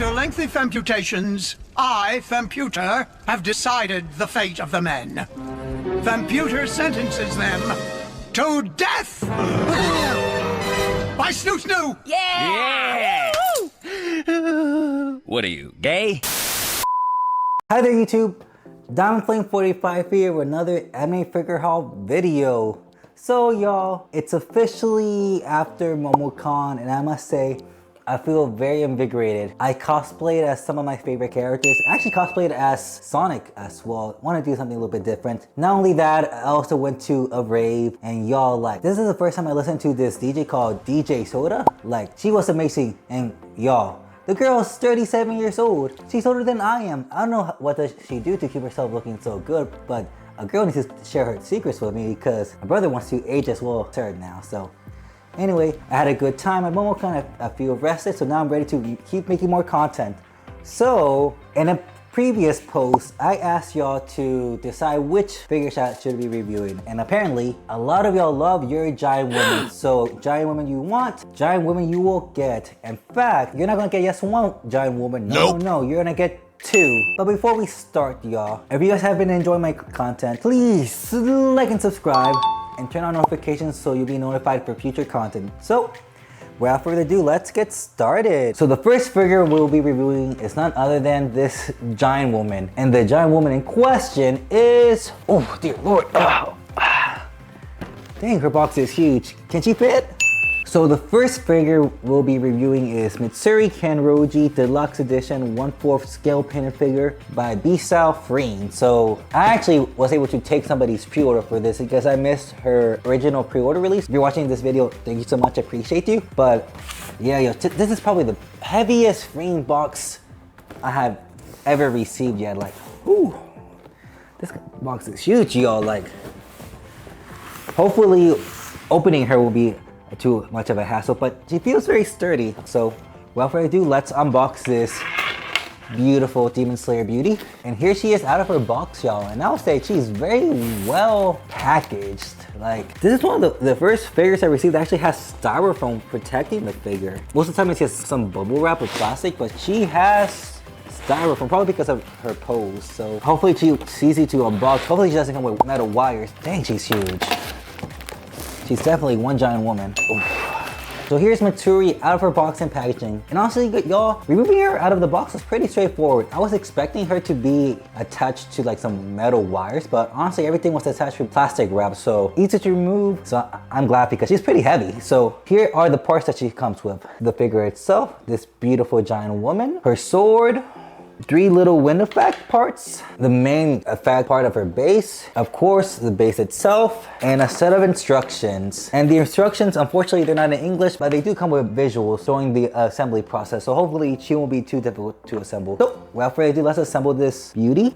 After lengthy femputations, I, Femputer, have decided the fate of the men. Femputer sentences them to death! By Snoo Snoo! Yeah! What are you, gay? Hi there YouTube, DiamondFlame45 here with another anime figure haul video. So y'all, it's officially after MomoCon and I must say, I feel very invigorated. I cosplayed as some of my favorite characters. I actually cosplayed as Sonic as well. Want to do something a little bit different. Not only that, I also went to a rave and y'all, like, this is the first time I listened to this DJ called DJ Soda. Like, she was amazing and y'all, the girl's 37 years old. She's older than I am. I don't know what does she do to keep herself looking so good, but a girl needs to share her secrets with me because my brother wants to age as well as her now, so. Anyway, I had a good time at MomoCon. I feel rested, so now I'm ready to keep making more content. So, in a previous post, I asked y'all to decide which figure shot should be reviewing. And apparently, a lot of y'all love your giant women. So, giant women you want, giant women you will get. In fact, you're not gonna get just one giant woman. No, you're gonna get two. But before we start, y'all, if you guys have been enjoying my content, please like and subscribe and turn on notifications so you'll be notified for future content. So, without further ado, let's get started. So the first figure we'll be reviewing is none other than this giant woman. And the giant woman in question is, oh dear Lord, dang, her box is huge. Can she fit? So the first figure we'll be reviewing is Mitsuri Kanroji Deluxe Edition 1/4 scale painted figure by B-Style Freen. So I actually was able to take somebody's pre-order for this because I missed her original pre-order release. If you're watching this video, thank you so much, I appreciate you. But yeah, this is probably the heaviest Freen box I have ever received yet. Like, ooh, this box is huge, y'all. Like, hopefully opening her will be too much of a hassle, but she feels very sturdy. So without further ado, let's unbox this beautiful Demon Slayer beauty. And here she is out of her box, y'all. And I'll say she's very well packaged. Like, this is one of the first figures I received that actually has styrofoam protecting the figure. Most of the time it's just some bubble wrap or plastic, but she has styrofoam, probably because of her pose. So hopefully she's easy to unbox. Hopefully she doesn't come with metal wires. Dang, she's huge. She's definitely one giant woman. Oof. So here's Mitsuri out of her box and packaging. And honestly, y'all, removing her out of the box was pretty straightforward. I was expecting her to be attached to like some metal wires, but honestly, everything was attached with plastic wrap, so easy to remove. So I'm glad because she's pretty heavy. So here are the parts that she comes with. The figure itself, this beautiful giant woman, her sword, 3 little wind effect parts, the main effect part of her base, of course the base itself, and a set of instructions. And the instructions, unfortunately, they're not in English, but they do come with visuals showing the assembly process, so hopefully she won't be too difficult to assemble. So without further ado, let's assemble this beauty.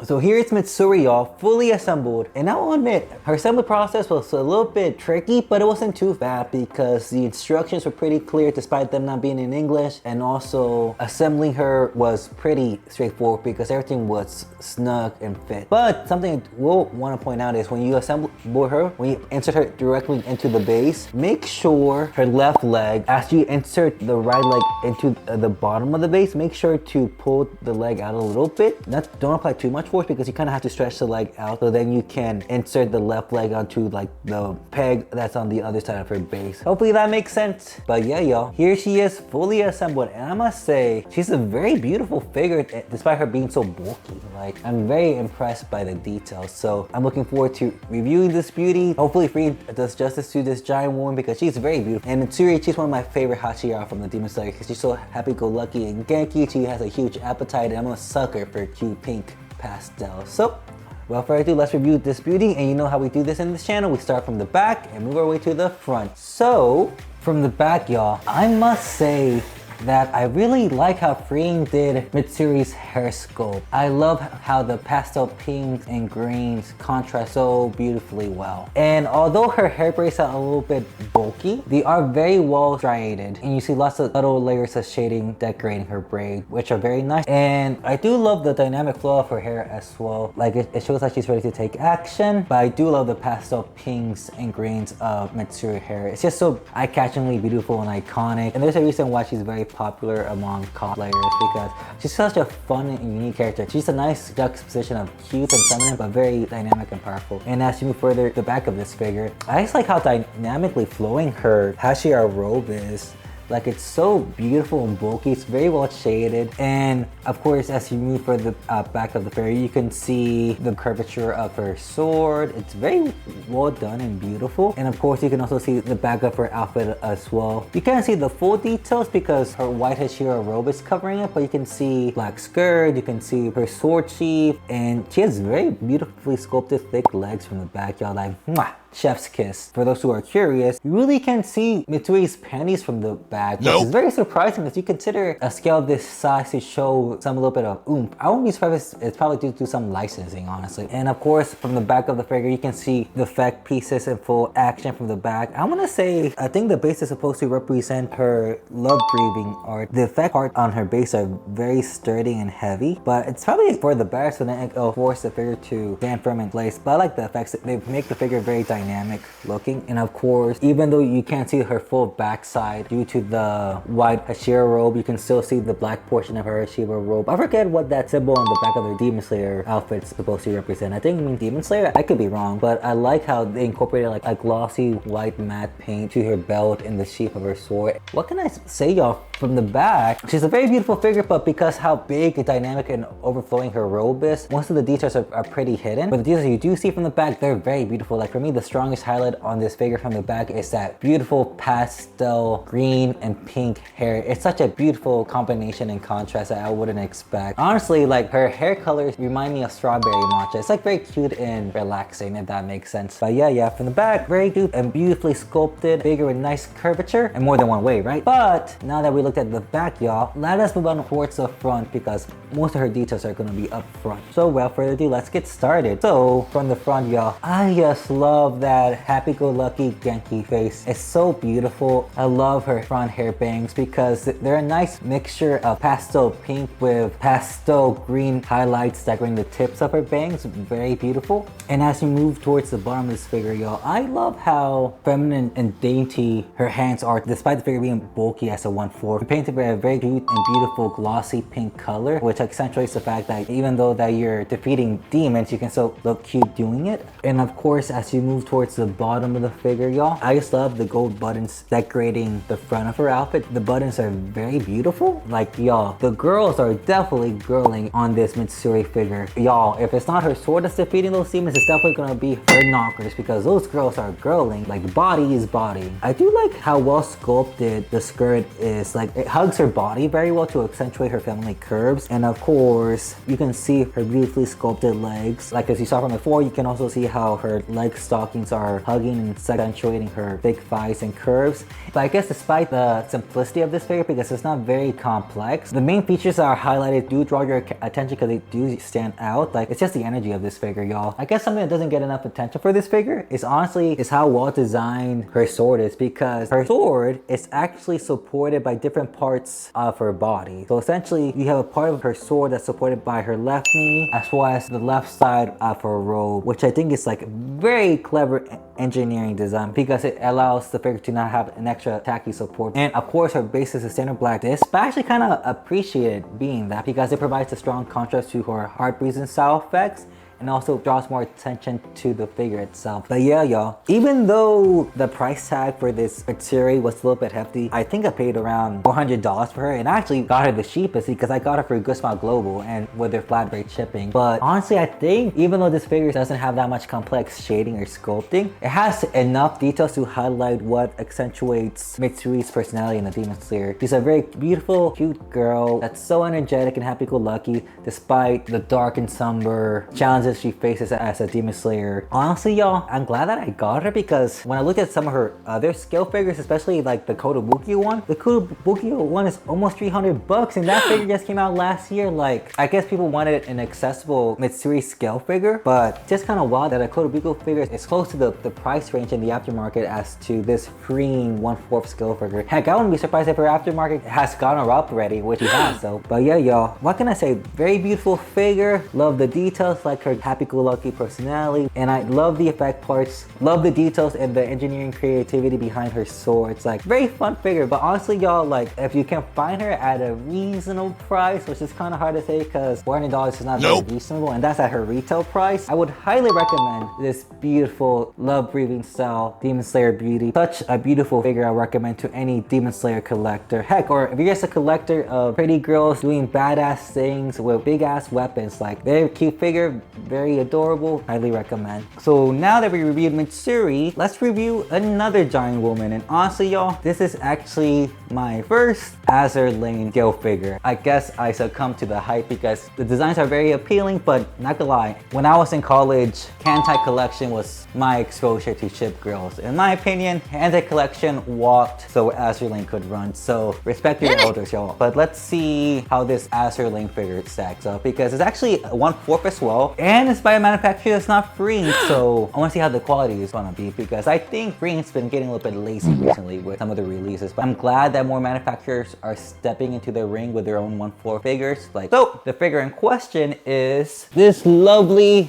So here's Mitsuri, y'all, fully assembled. And I will admit, her assembly process was a little bit tricky, but it wasn't too bad because the instructions were pretty clear despite them not being in English. And also, assembling her was pretty straightforward because everything was snug and fit. But something I will want to point out is when you assemble her, when you insert her directly into the base, make sure her left leg, as you insert the right leg into the bottom of the base, make sure to pull the leg out a little bit. Don't apply too much force because you kind of have to stretch the leg out, so then you can insert the left leg onto like the peg that's on the other side of her base. Hopefully that makes sense. But yeah, y'all, here she is fully assembled, and I must say she's a very beautiful figure despite her being so bulky. Like, I'm very impressed by the details, so I'm looking forward to reviewing this beauty. Hopefully Free does justice to this giant woman because she's very beautiful. And Mitsuri, she's one of my favorite Hachira from the Demon Slayer because she's so happy-go-lucky and Genki. She has a huge appetite, and I'm a sucker for cute pink pastel. So without further ado, let's review this beauty. And you know how we do this in this channel. We start from the back and move our way to the front. So from the back, y'all, I must say that I really like how Freen did Mitsuri's hair sculpt. I love how the pastel pinks and greens contrast so beautifully well. And although her hair braids are a little bit bulky, they are very well striated. And you see lots of little layers of shading decorating her braid, which are very nice. And I do love the dynamic flow of her hair as well. Like it shows like she's ready to take action, but I do love the pastel pinks and greens of Mitsuri hair. It's just so eye-catchingly beautiful and iconic. And there's a reason why she's very popular among cosplayers because she's such a fun and unique character. She's a nice juxtaposition of cute and feminine, but very dynamic and powerful. And as you move further, the back of this figure, I just like how dynamically flowing her Hashira robe is. Like, it's so beautiful and bulky. It's very well shaded. And of course, as you move further back of the figure, you can see the curvature of her sword. It's very well done and beautiful. And of course, you can also see the back of her outfit as well. You can't see the full details because her white Hashira robe is covering it, but you can see black skirt, you can see her sword sheath, and she has very beautifully sculpted thick legs from the back, y'all. Like, mwah! Chef's kiss. For those who are curious, you really can't see Mitsuri's panties from the back, which is very surprising as you consider a scale of this size to show some little bit of oomph. I won't be surprised if it's probably due to some licensing, honestly. And of course, from the back of the figure, you can see the effect pieces in full action from the back. I'm gonna say, I think the base is supposed to represent her love breathing art. The effect part on her base are very sturdy and heavy, but it's probably for the back, so then it'll force the figure to stand firm in place. But I like the effects. They make the figure very dynamic looking. And of course, even though you can't see her full backside due to the white Hashira robe, you can still see the black portion of her Hashira robe. I forget what that symbol on the back of her Demon Slayer outfit is supposed to represent. I think it means Demon Slayer. I could be wrong, but I like how they incorporated like a glossy white matte paint to her belt and the sheath of her sword. What can I say, y'all? From the back, she's a very beautiful figure, but because how big and dynamic and overflowing her robe is, most of the details are pretty hidden. But the details you do see from the back, they're very beautiful. Like, for me, the strongest highlight on this figure from the back is that beautiful pastel green and pink hair. It's such a beautiful combination and contrast that I wouldn't expect. Honestly, like, her hair colors remind me of strawberry matcha. It's like very cute and relaxing, if that makes sense. But yeah, from the back, very cute and beautifully sculpted figure with nice curvature and more than one way, right? But now that we looked at the back, y'all, let us move on towards the front because most of her details are gonna be up front. So without further ado, let's get started. So from the front, y'all, I just love that happy-go-lucky Genki face. It's so beautiful. I love her front hair bangs because they're a nice mixture of pastel pink with pastel green highlights decorating the tips of her bangs. Very beautiful. And as you move towards the bottom of this figure, y'all, I love how feminine and dainty her hands are despite the figure being bulky as a 1/4. Painted with a very cute and beautiful glossy pink color, which accentuates the fact that even though that you're defeating demons, you can still look cute doing it. And of course, as you move towards the bottom of the figure, y'all, I just love the gold buttons decorating the front of her outfit. The buttons are very beautiful. Like, y'all, the girls are definitely girling on this Mitsuri figure. Y'all, if it's not her sword that's defeating those demons, it's definitely gonna be her knockers because those girls are girling. Like, body is body. I do like how well sculpted the skirt is. Like, it hugs her body very well to accentuate her feminine curves. And of course, you can see her beautifully sculpted legs. Like, as you saw from before, you can also see how her leg stockings are hugging and accentuating her thick thighs and curves. But I guess despite the simplicity of this figure, because it's not very complex, the main features that are highlighted do draw your attention because they do stand out. Like, it's just the energy of this figure, y'all. I guess something that doesn't get enough attention for this figure is honestly how well designed her sword is, because her sword is actually supported by different parts of her body. So essentially, you have a part of her sword that's supported by her left knee as well as the left side of her robe, which I think is like very clever engineering design because it allows the figure to not have an extra tacky support. And of course, her base is a standard black disc, but I actually kind of appreciate it being that because it provides a strong contrast to her heart-breathing style effects and also draws more attention to the figure itself. But yeah, y'all, even though the price tag for this Mitsuri was a little bit hefty, I think I paid around $400 for her, and I actually got her the cheapest because I got her for Good Smile Global and with their flat rate shipping. But honestly, I think even though this figure doesn't have that much complex shading or sculpting, it has enough details to highlight what accentuates Mitsuri's personality in the Demon Slayer. She's a very beautiful, cute girl that's so energetic and happy-go-lucky despite the dark and somber challenges she faces as a Demon Slayer. Honestly, y'all, I'm glad that I got her because when I looked at some of her other scale figures, especially like the Kotobuki one, the Kotobuki one is almost 300 bucks and that figure just came out last year. Like, I guess people wanted an accessible Mitsuri scale figure, but just kind of wild that a Kotobuki figure is close to the price range in the aftermarket as to this freeing 1/4 scale figure. Heck, I wouldn't be surprised if her aftermarket has gone her up already, which it has though. But yeah, y'all, what can I say? Very beautiful figure. Love the details like her like happy-go-lucky personality. And I love the effect parts, love the details and the engineering creativity behind her sword. It's like very fun figure. But honestly, y'all, like if you can find her at a reasonable price, which is kind of hard to say because $400 is not very reasonable, and that's at her retail price, I would highly recommend this beautiful love-breathing style Demon Slayer beauty. Such a beautiful figure I recommend to any Demon Slayer collector. Heck, or if you're just a collector of pretty girls doing badass things with big ass weapons, like very cute figure, very adorable, highly recommend. So now that we reviewed Mitsuri, let's review another giant woman. And honestly, y'all, this is actually my first Azurelane scale figure. I guess I succumbed to the hype because the designs are very appealing, but not gonna lie, when I was in college, Kantai collection was my exposure to ship girls. In my opinion, Kantai collection walked so Azurelane could run. So respect your elders, y'all. But let's see how this Azurelane figure stacks up, because it's actually 1/4 as well, and it's by a manufacturer that's not free. So I want to see how the quality is gonna be, because I think Green's been getting a little bit lazy recently with some of the releases. But I'm glad that more manufacturers are stepping into the ring with their own 1/4 figures. Like, so the figure in question is this lovely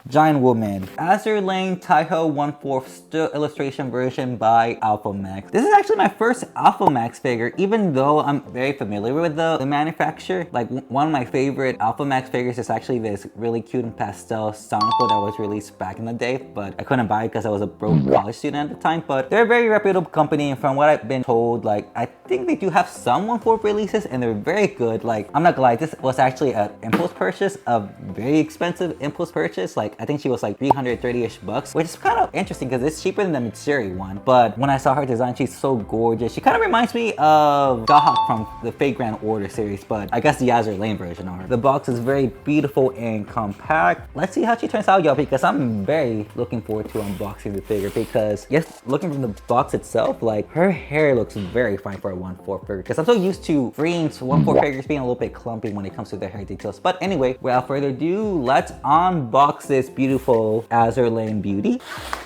giant woman, Azurelane Taihou 1/4 still illustration version by Alphamax. This is actually my first Alphamax figure, even though I'm very familiar with the manufacturer. Like, one of my favorite Alphamax figures is actually this really cute and pastel Sonico that was released back in the day, but I couldn't buy it because I was a broke college student at the time. But they're a very reputable company, and from what I've been told, like, I think they do have some 1/4 releases and they're very good. Like, I'm not gonna lie, this was actually an impulse purchase, a very expensive impulse purchase. Like, I think she was like 330-ish bucks, which is kind of interesting because it's cheaper than the Mitsuri one. But when I saw her design, she's so gorgeous. She kind of reminds me of Gahak from the Fate Grand Order series, but I guess the Azurelane version of her. The box is very beautiful and compact. Let's see how she turns out, y'all, because I'm very looking forward to unboxing the figure, because yes, looking from the box itself, like, her hair looks very fine for a 1/4 figure, because I'm so used to Green's 1/4 figures being a little bit clumpy when it comes to their hair details. But anyway, without further ado, let's unbox this beautiful Azurelane beauty.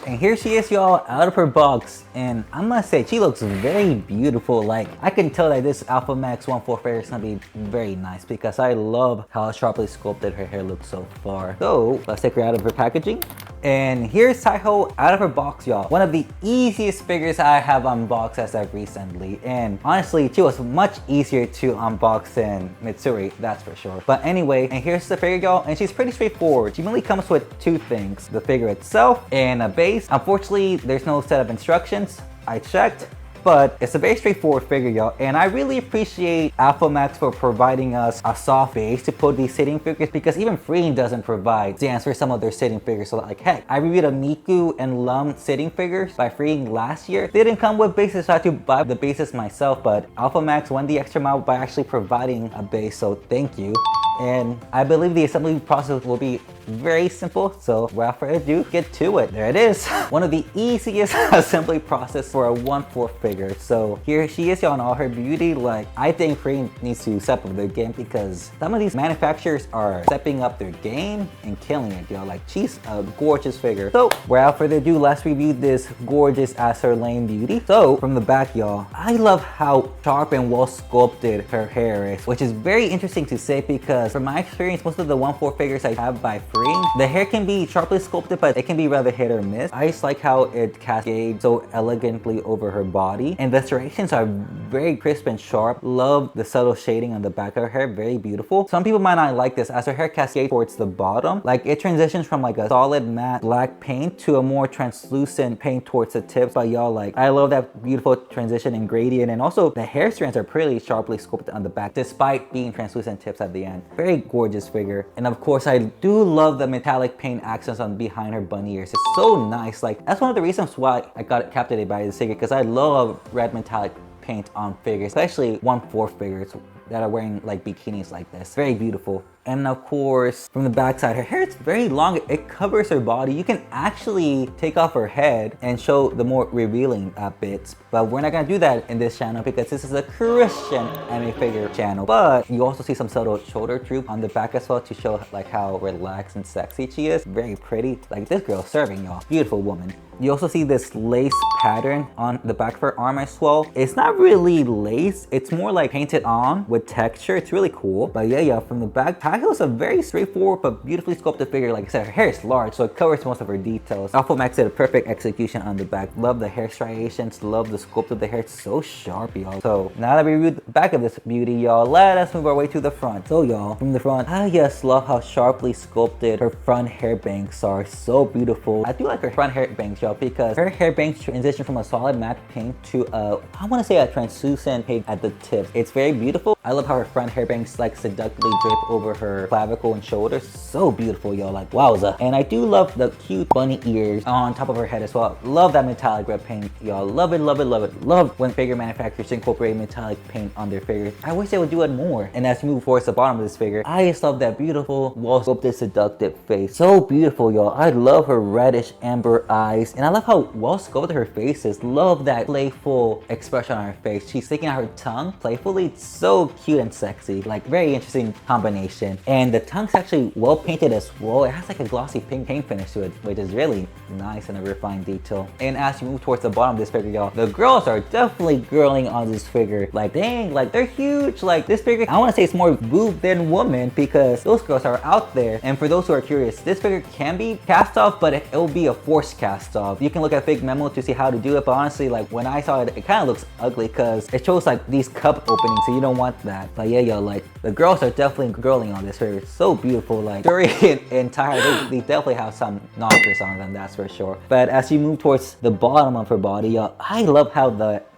And here she is, y'all, out of her box, and I must say, she looks very beautiful. Like, I can tell that this Alphamax 1/4 figure is gonna be very nice, because I love how sharply sculpted her hair looks so far. So let's take her out of her packaging. And here's Taihou out of her box, y'all. One of the easiest figures I have unboxed as of recently. And honestly, she was much easier to unbox than Mitsuri, that's for sure. But anyway, and here's the figure, y'all, and she's pretty straightforward. She mainly comes with two things: the figure itself and a base. Unfortunately, there's no set of instructions. I checked. But it's a very straightforward figure, y'all, and I really appreciate Alphamax for providing us a soft base to put these sitting figures, because even Freen doesn't provide stands for some of their sitting figures. So like, heck, I reviewed a Miku and Lum sitting figures by Freen last year. They didn't come with bases, so I had to buy the bases myself, but Alphamax went the extra mile by actually providing a base, so thank you. And I believe the assembly process will be very simple, so without further ado, get to it. There it is. One of the easiest assembly process for a 1/4 figure. So here she is, y'all, in all her beauty. Like, I think Free needs to step up their game, because some of these manufacturers are stepping up their game and killing it, y'all. Like, she's a gorgeous figure. So without further ado, let's review this gorgeous Azurelane beauty. So from the back, y'all, I love how sharp and well sculpted her hair is, which is very interesting to say, because from my experience, most of the 1/4 figures I have by Free, the hair can be sharply sculpted, but it can be rather hit or miss. I just like how it cascades so elegantly over her body, and the serrations are very crisp and sharp. Love the subtle shading on the back of her hair, very beautiful. Some people might not like this, as her hair cascades towards the bottom. Like, it transitions from like a solid matte black paint to a more translucent paint towards the tips. But y'all, like, I love that beautiful transition and gradient, and also the hair strands are pretty sharply sculpted on the back, despite being translucent tips at the end. Very gorgeous figure. And of course, I do love the metallic paint accents on behind her bunny ears. It's so nice. Like, that's one of the reasons why I got captivated by this figure, because I love red metallic paint on figures, especially 1/4 figures that are wearing like bikinis like this. Very beautiful. And of course, from the backside, her hair is very long. It covers her body. You can actually take off her head and show the more revealing bits. But we're not gonna do that in this channel, because this is a Christian anime figure channel. But you also see some subtle shoulder droop on the back as well, to show like how relaxed and sexy she is. Very pretty. Like, this girl's serving, y'all. Beautiful woman. You also see this lace pattern on the back of her arm as well. It's not really lace. It's more like painted on with texture. It's really cool. But yeah, from the back, Taihou is a very straightforward but beautifully sculpted figure. Like I said, her hair is large, so it covers most of her details. Alphamax did a perfect execution on the back. Love the hair striations, love the sculpt of the hair. It's so sharp, y'all. So now that we reviewed the back of this beauty, y'all, let us move our way to the front. So y'all, from the front, I just love how sharply sculpted her front hair banks are. So beautiful. I do like her front hair banks, y'all, because her hair banks transition from a solid matte pink to I want to say a translucent pink at the tips. It's very beautiful. I love how her front hair banks like seductively drape over her clavicle and shoulders. So beautiful, y'all, like wowza. And I do love the cute bunny ears on top of her head as well. Love that metallic red paint, y'all. Love it, love it, love it. Love when figure manufacturers incorporate metallic paint on their figures. I wish they would do it more. And as we move towards the bottom of this figure, I just love that beautiful well sculpted seductive face. So beautiful, y'all. I love her reddish amber eyes, and I love how well sculpted her face is. Love that playful expression on her face. She's sticking out her tongue playfully. It's so cute and sexy, like very interesting combination. And the tongue's actually well painted as well. It has like a glossy pink paint finish to it, which is really nice and a refined detail. And as you move towards the bottom of this figure, y'all, the girls are definitely girling on this figure. Like dang, like they're huge. Like this figure, I want to say it's more boob than woman because those girls are out there. And for those who are curious, this figure can be cast off, but it will be a forced cast off. You can look at Fig Memo to see how to do it, but honestly, like when I saw it, it kind of looks ugly because it shows like these cup openings, so you don't want that. But yeah, yo, like the girls are definitely girling on this figure. It's so beautiful. Like Mitsuri and Taihou, they definitely have some knockers on them, that's for sure. But as you move towards the bottom of her body, yo, I love how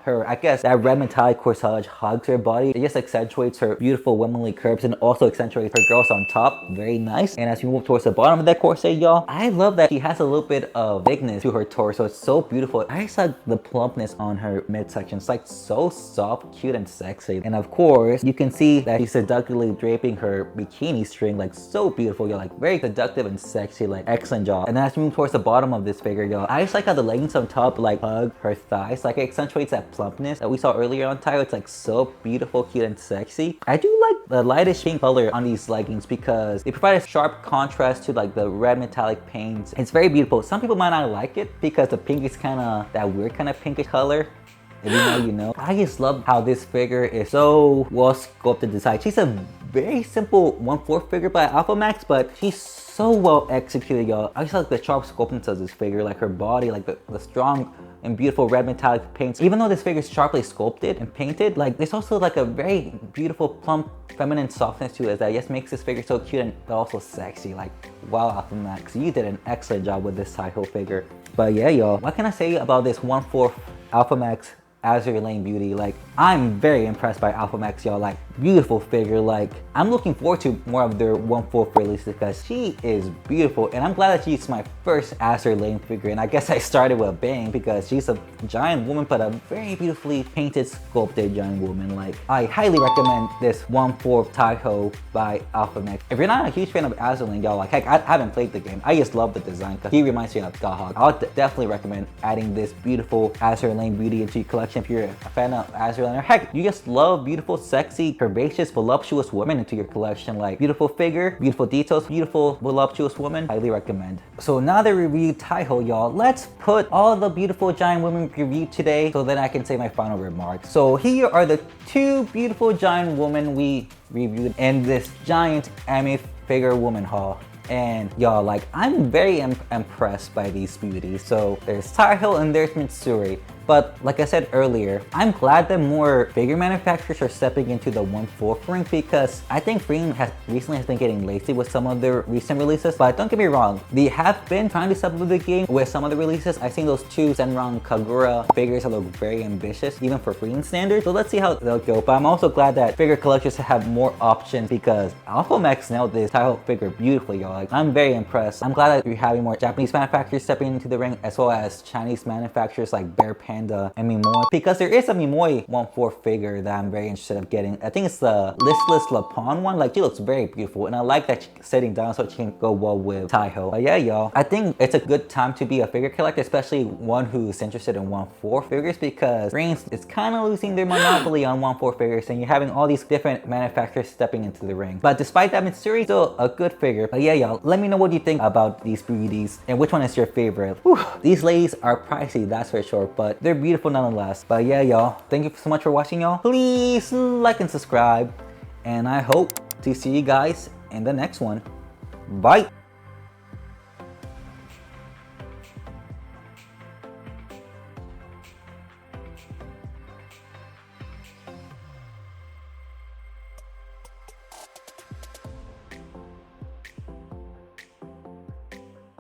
I guess that red metallic corsage hugs her body. It just accentuates her beautiful womanly curves and also accentuates her girls on top. Very nice. And as you move towards the bottom of that corset, y'all, I love that she has a little bit of thickness to her torso. It's so beautiful. I just like the plumpness on her midsection. It's like so soft, cute, and sexy. And of course, you can see that she's seductively draping her bikini string, like so beautiful, y'all. Like very seductive and sexy, like excellent job. And as you move towards the bottom of this figure, y'all, I just like how the leggings on top like hug her thighs. Like it accentuates that plumpness that we saw earlier on Taihou. It's like so beautiful, cute, and sexy. I do like the lightest pink color on these leggings because they provide a sharp contrast to like the red metallic paints. It's very beautiful. Some people might not like it because the pink is kind of that weird kind of pinkish color. If you know, you know. I just love how this figure is so well sculpted design. She's a very simple 1/4 figure by Alphamax, but she's so well executed, y'all. I just like the sharp sculptance of this figure, like her body, like the strong and beautiful red metallic paints. Even though this figure is sharply sculpted and painted, like there's also like a very beautiful plump feminine softness to it that just makes this figure so cute and but also sexy. Like wow, Alphamax, you did an excellent job with this Taihou figure. But yeah, y'all, what can I say about this 1/4 Alphamax azurelane beauty? Like I'm very impressed by Alphamax, y'all. Like beautiful figure. Like I'm looking forward to more of their 1/4 release because she is beautiful, and I'm glad that she's my first azurelane figure. And I guess I started with a bang because she's a giant woman, but a very beautifully painted, sculpted giant woman. Like I highly recommend this 1/4 Taihou by Alphamax. If you're not a huge fan of azurelane, y'all, like heck, I haven't played the game. I just love the design because he reminds me of Dahog. I'll definitely recommend adding this beautiful azurelane beauty into your collection if you're a fan of azurelane, or heck, you just love beautiful, sexy, curvaceous, voluptuous women into your collection. Like beautiful figure, beautiful details, beautiful, voluptuous woman. Highly recommend. So now that we reviewed Taihou, y'all, let's put all the beautiful giant women reviewed today so then I can say my final remarks. So here are the 2 beautiful giant women we reviewed in this giant anime figure woman haul. And y'all, like I'm very impressed by these beauties. So there's Taihou and there's Mitsuri. But like I said earlier, I'm glad that more figure manufacturers are stepping into the 1/4 ring because I think Ring recently has been getting lazy with some of their recent releases. But don't get me wrong, they have been trying to step up the game with some of the releases. I've seen those 2 Senran Kagura figures that look very ambitious, even for Ring standards. So let's see how they'll go. But I'm also glad that figure collectors have more options because Alphamax nailed this Taihou figure beautifully, y'all. Like I'm very impressed. I'm glad that you're having more Japanese manufacturers stepping into the ring as well as Chinese manufacturers like Bear Panda and Mimoy, because there is a Mimoy 1/4 figure that I'm very interested in getting. I think it's the Listless Lapon one. Like she looks very beautiful, and I like that she's sitting down so she can go well with Taihou. But yeah, y'all, I think it's a good time to be a figure collector, especially one who's interested in 1/4 figures, because Ring is kind of losing their monopoly on 1/4 figures, and you're having all these different manufacturers stepping into the ring. But despite that, Mitsuri is still a good figure. But yeah, y'all, let me know what you think about these beauties and which one is your favorite. Whew, these ladies are pricey, that's for sure, but they're beautiful nonetheless. But yeah, y'all, thank you so much for watching, y'all. Please like and subscribe, and I hope to see you guys in the next one. Bye!